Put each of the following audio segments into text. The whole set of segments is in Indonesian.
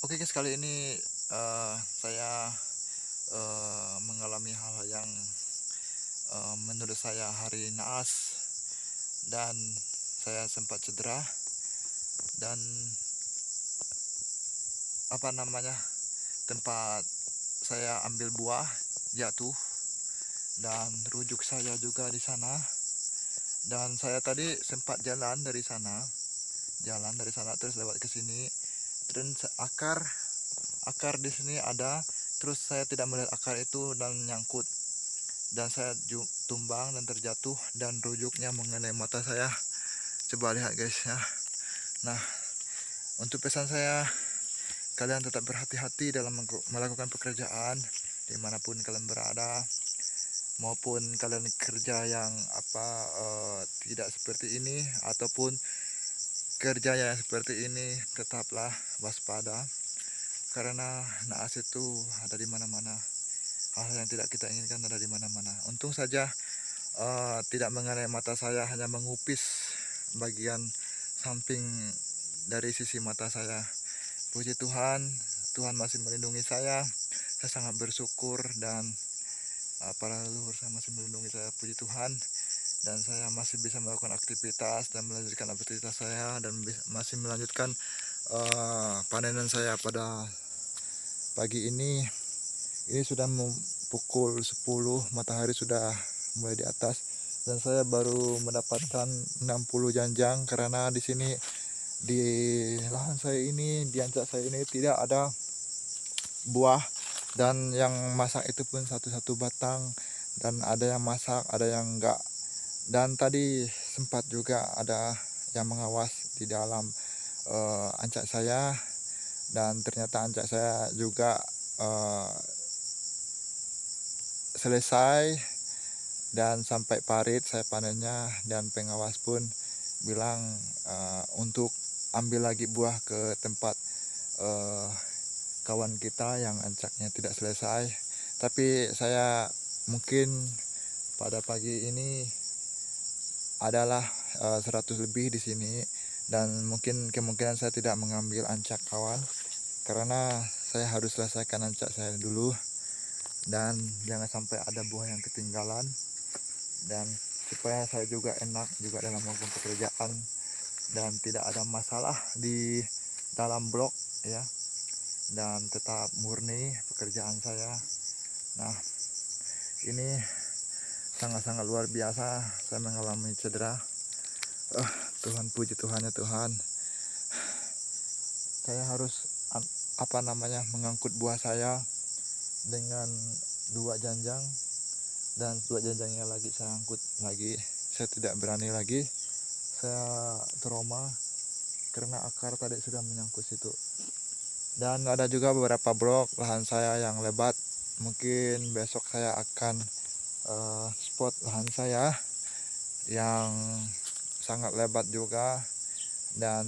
Oke guys, kali ini saya mengalami hal yang menurut saya hari naas, dan saya sempat cedera dan apa namanya tempat saya ambil buah jatuh, dan rujuk saya juga di sana. Dan saya tadi sempat jalan dari sana terus lewat ke sini, dan akar di sini ada, terus saya tidak melihat akar itu dan nyangkut, dan saya tumbang dan terjatuh, dan rujuknya mengenai mata saya. Coba lihat guys ya. Nah, untuk pesan saya, kalian tetap berhati-hati dalam melakukan pekerjaan dimanapun kalian berada, maupun kalian kerja yang tidak seperti ini ataupun kerja yang seperti ini. Tetaplah waspada, karena naas itu ada di mana-mana. Hal yang tidak kita inginkan ada di mana-mana. Untung saja tidak mengenai mata saya, hanya mengupis bagian samping dari sisi mata saya. Puji Tuhan, Tuhan masih melindungi saya. Saya sangat bersyukur, dan para leluhur saya masih melindungi saya. Puji Tuhan, dan saya masih bisa melakukan aktivitas dan melanjutkan aktivitas saya, dan masih melanjutkan panenan saya pada pagi ini. Ini sudah pukul 10, matahari sudah mulai di atas, dan saya baru mendapatkan 60 janjang, karena di sini di lahan saya ini, di ancak saya ini tidak ada buah, dan yang masak itu pun satu-satu batang, dan ada yang masak, ada yang enggak. Dan tadi sempat juga ada yang mengawas di dalam ancak saya, dan ternyata ancak saya juga selesai dan sampai parit saya panennya, dan pengawas pun bilang untuk ambil lagi buah ke tempat uh, kawan kita yang ancaknya tidak selesai. Tapi saya mungkin pada pagi ini adalah 100 lebih di sini, dan mungkin kemungkinan saya tidak mengambil ancak kawan, karena saya harus selesaikan ancak saya dulu, dan jangan sampai ada buah yang ketinggalan, dan supaya saya juga enak juga dalam melakukan pekerjaan, dan tidak ada masalah di dalam blok ya, dan tetap murni pekerjaan saya. Nah, ini sangat-sangat luar biasa, saya mengalami cedera. Tuhan, puji Tuhan ya Tuhan. Saya harus mengangkut buah saya dengan dua janjang, dan dua janjangnya lagi saya angkut lagi. Saya tidak berani lagi, saya trauma karena akar tadi sudah menyangkut situ. Dan ada juga beberapa blok lahan saya yang lebat. Mungkin besok saya akan spot lahan saya yang sangat lebat juga, dan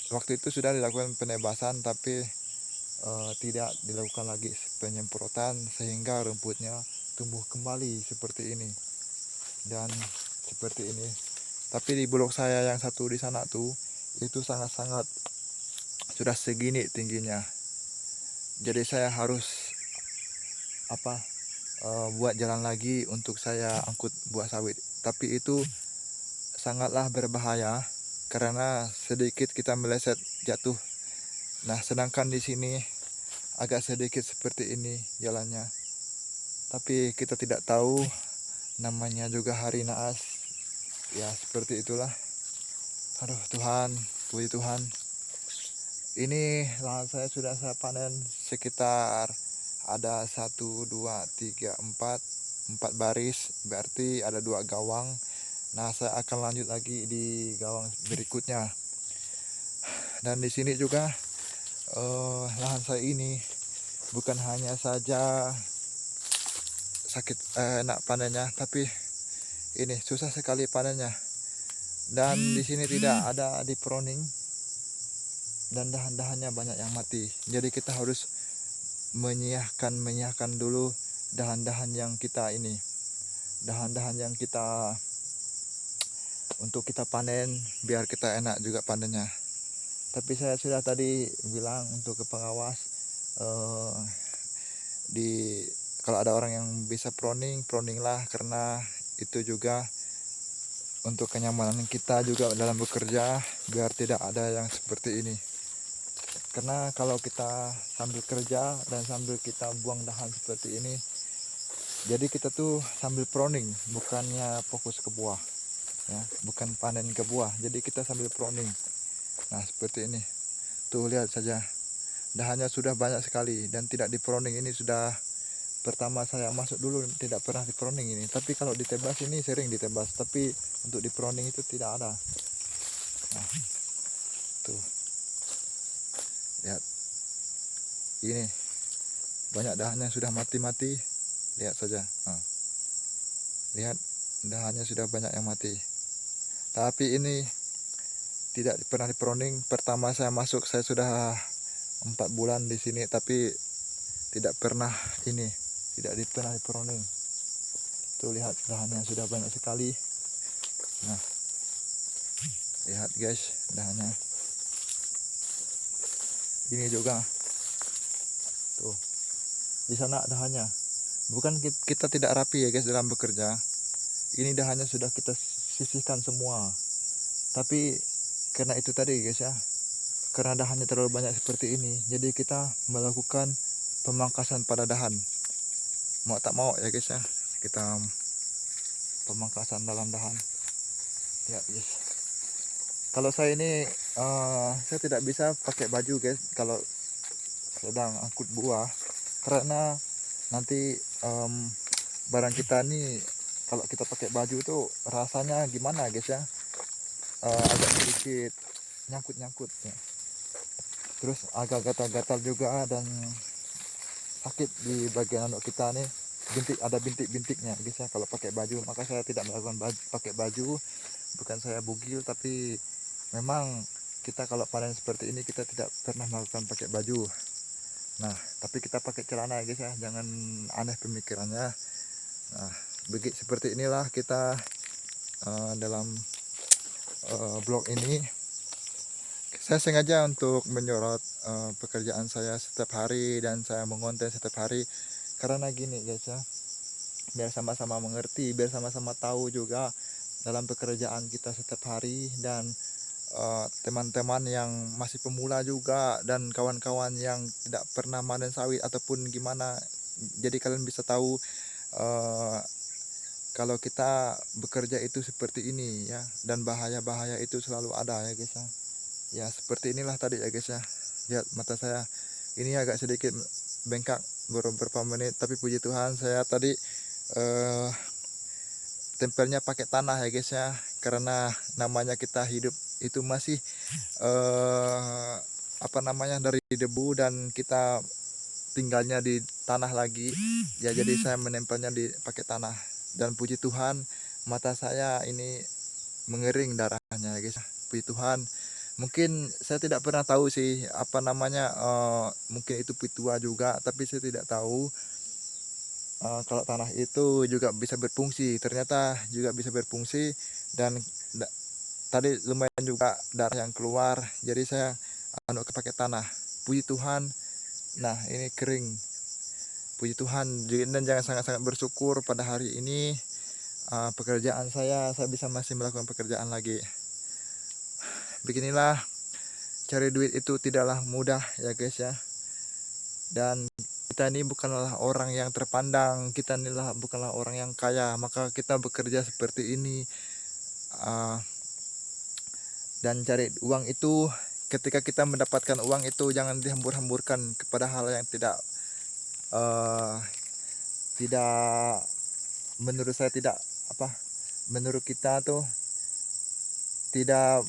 waktu itu sudah dilakukan penebasan, tapi tidak dilakukan lagi penyemprotan, sehingga rumputnya tumbuh kembali seperti ini dan seperti ini. Tapi di blok saya yang satu di sana tuh, itu sangat-sangat sudah segini tingginya. Jadi saya harus buat jalan lagi untuk saya angkut buah sawit. Tapi itu sangatlah berbahaya, karena sedikit kita meleset jatuh. Nah, sedangkan di sini agak sedikit seperti ini jalannya. Tapi kita tidak tahu, namanya juga hari naas. Ya, seperti itulah. Aduh Tuhan, puji Tuhan. Ini lahan saya sudah saya panen sekitar ada 1, 2, 3, 4 baris, berarti ada 2 gawang. Nah, saya akan lanjut lagi di gawang berikutnya. Dan di sini juga lahan saya ini bukan hanya saja sakit enak panennya, tapi ini susah sekali panennya. Dan di sini tidak ada di proning, dan dahan-dahannya banyak yang mati. Jadi kita harus menyiahkan dulu dahan-dahan yang kita untuk kita panen, biar kita enak juga panennya. Tapi saya sudah tadi bilang untuk ke pengawas, eh, di kalau ada orang yang bisa proninglah, karena itu juga untuk kenyamanan kita juga dalam bekerja, biar tidak ada yang seperti ini. Karena kalau kita sambil kerja dan sambil kita buang dahan seperti ini, jadi kita tuh sambil proning, bukannya fokus ke buah, ya, bukan panen ke buah. Jadi kita sambil proning. Nah, seperti ini. Tuh lihat saja, dahannya sudah banyak sekali dan tidak diproning. Ini sudah pertama saya masuk dulu tidak pernah diproning ini. Tapi kalau ditebas ini sering ditebas, tapi untuk diproning itu tidak ada. Nah, tuh lihat, ini banyak dahannya sudah mati-mati. Lihat saja. Nah, lihat, dahannya sudah banyak yang mati. Tapi ini tidak pernah diproning. Pertama saya masuk, saya sudah 4 bulan di sini, tapi tidak pernah ini, tidak pernah diproning. Tuh lihat, dahannya sudah banyak sekali. Nah, lihat guys, dahannya. Ini juga. Tuh, di sana dahannya. Bukan kita tidak rapi ya guys dalam bekerja. Ini dahannya sudah kita sisihkan semua. Tapi karena itu tadi guys ya, karena dahannya terlalu banyak seperti ini, jadi kita melakukan pemangkasan pada dahan. Mau tak mau ya guys ya, kita pemangkasan dalam dahan. Lihat guys. Kalau saya ini saya tidak bisa pakai baju guys kalau sedang angkut buah, karena nanti barang kita nih kalau kita pakai baju tuh rasanya gimana guys ya, agak sedikit nyangkut ya. Terus agak gatal-gatal juga dan sakit di bagian anak kita nih, ada bintik-bintiknya guys ya kalau pakai baju. Maka saya tidak melakukan pakai baju. Bukan saya bugil, tapi memang kita kalau panen seperti ini kita tidak pernah melakukan pakai baju. Nah, tapi kita pakai celana guys ya, jangan aneh pemikirannya. Nah, begitu seperti inilah kita dalam blog ini. Saya sengaja untuk menyorot pekerjaan saya setiap hari dan saya mengonten setiap hari, karena gini guys ya, biar sama-sama mengerti, biar sama-sama tahu juga dalam pekerjaan kita setiap hari. Dan teman-teman yang masih pemula juga dan kawan-kawan yang tidak pernah panen sawit ataupun gimana, jadi kalian bisa tahu kalau kita bekerja itu seperti ini ya, dan bahaya-bahaya itu selalu ada ya guys ya. Ya seperti inilah tadi ya guys ya. Lihat mata saya ini agak sedikit bengkak beberapa menit, tapi puji Tuhan saya tadi tempelnya pakai tanah ya guys ya, karena namanya kita hidup itu masih apa namanya, dari debu dan kita tinggalnya di tanah lagi ya. Jadi saya menempelnya di pakai tanah, dan puji Tuhan mata saya ini mengering darahnya ya guys. Puji Tuhan. Mungkin saya tidak pernah tahu sih apa namanya, mungkin itu pitua juga, tapi saya tidak tahu kalau tanah itu juga bisa berfungsi. Ternyata juga bisa berfungsi, dan tadi lumayan juga darah yang keluar, jadi saya pakai tanah. Puji Tuhan. Nah, ini kering. Puji Tuhan. Dan jangan sangat-sangat bersyukur pada hari ini pekerjaan saya bisa masih melakukan pekerjaan lagi. Beginilah, cari duit itu tidaklah mudah ya guys ya. Dan kita ini bukanlah orang yang terpandang, kita inilah bukanlah orang yang kaya, maka kita bekerja seperti ini. Dan cari uang itu, ketika kita mendapatkan uang itu jangan dihambur-hamburkan kepada hal yang tidak menurut saya tidak menurut kita tuh tidak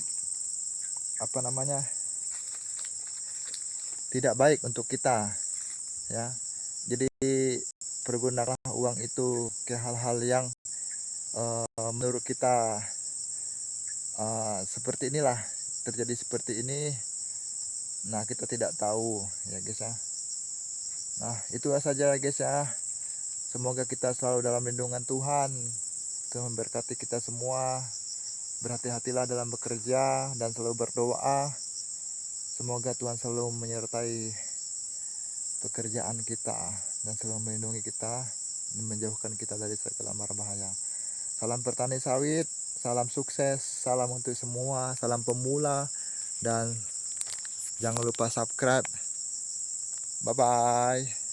tidak baik untuk kita ya. Jadi pergunakanlah uang itu ke hal-hal yang menurut kita seperti inilah, terjadi seperti ini. Nah, kita tidak tahu ya guys ya. Nah, itu saja guys ya. Semoga kita selalu dalam lindungan Tuhan. Tuhan memberkati kita semua. Berhati-hatilah dalam bekerja dan selalu berdoa. Semoga Tuhan selalu menyertai pekerjaan kita dan selalu melindungi kita dan menjauhkan kita dari segala mara bahaya. Salam petani sawit, salam sukses, salam untuk semua, salam pemula, dan jangan lupa subscribe. Bye bye.